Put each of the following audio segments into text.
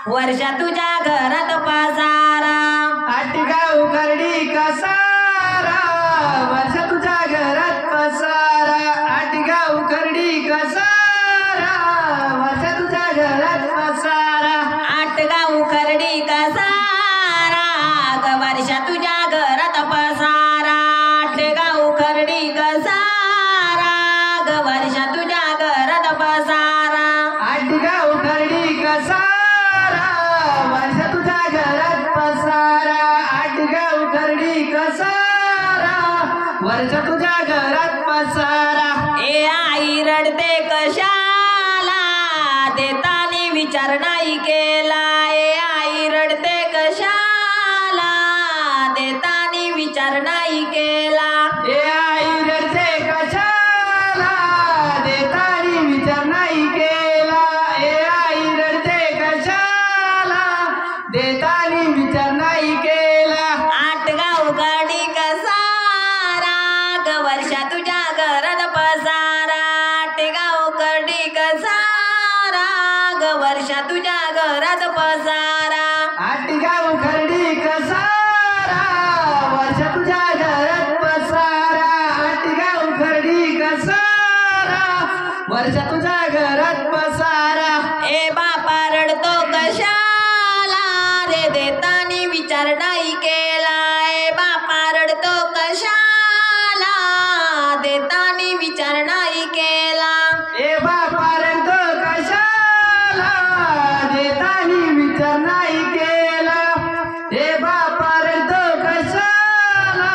वर्षा तुझ्या घरात पसारा आटगाव खर्डी कसारा वर्षा तुझ्या घरात पसारा आटगाव खर्डी कसारा वर्षा तुझ्या घरात पसारा आटगाव खर्डी कसारा ग वर्षा तुझ्या घरात पसारा आटगाव खर्डी कसारा ग वर्षा तुझ्या घरात पसारा आटगाव खर्डी कसारा वर्षा तुझ्या घरात पसारा आटगाव खर्डी कसारा वर्षा तुझ्या घरात पसारा ए आई रडते कशाला देतानी विचार नाही केला ए आई रडते कशाला देतानी विचार नाही केला ए आई रडते कशाला देतानी विचार नाही केला ए आई रडते कशाला देतानी विचार नाही केला आटगाव गाडी कसारा ग वर्षा तुझ्या घरात पसारा आटगाव गाडी कसारा ग वर्षा तुझ्या घरात पसारा आटगाव खर्डी कसारा वर्षा तुझ्या घरात पसारा आटगाव खर्डी कसारा वर्षा तुझ्या घरात पसारा ए बापा रडतो कशाला रे देतानी विचार नाही केला ए बापा रडतो कशाला देतानी विचार नाही केला ए बापा रडतो कशाला देतानी विचार नाही केला ए बापा रडतो कशाला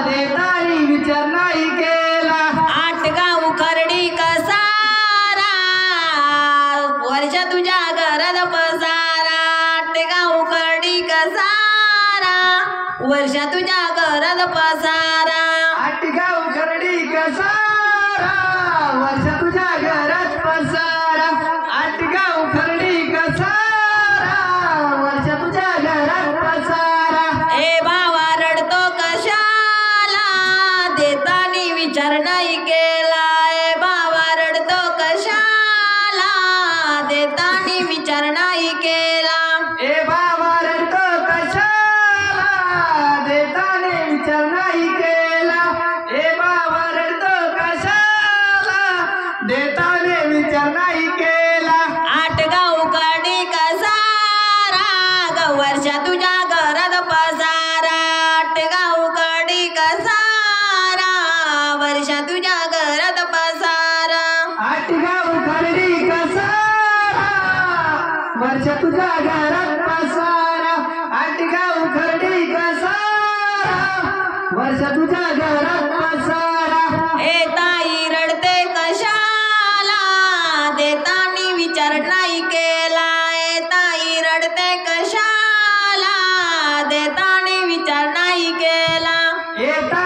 देतानी विचार नाही केला आटगाव खर्डी कसारा वर्षा तुझ्या घरात पसारा आटगाव खर्डी कसारा वर्षा तुझ्या घरात पसारा आटगाव खर्डी कसारा वर्षा तुझ्या घरात पसारा आटगाव खर्डी कसारा वर्षा तुझ्या घरात पसारा ए बाबा रडतो कशाला देतानी विचार नाही केला ए बाबा रडतो कशाला देतानी विचार नाही केला ए बाबा रडतो कशाला देताने विचार नाही केला ए बाबा रडतो कशाला देताने विचार नाही केला आटगाव काडी कसारा ग वर्षा तुझ्या घरात पसारा आटगाव काडी कसारा वर्षा तुझ्या घरात पसारा आटगाव खर्डी कसारा वर्षा तुझ्या घरात पसारा आटगाव खर्डी कसारा वर्षा तुझ्या घरात पसारा ए ताई रडते कशाला देतानी विचार नाही केला ए ताई रडते कशाला देतानी विचार नाही केला येता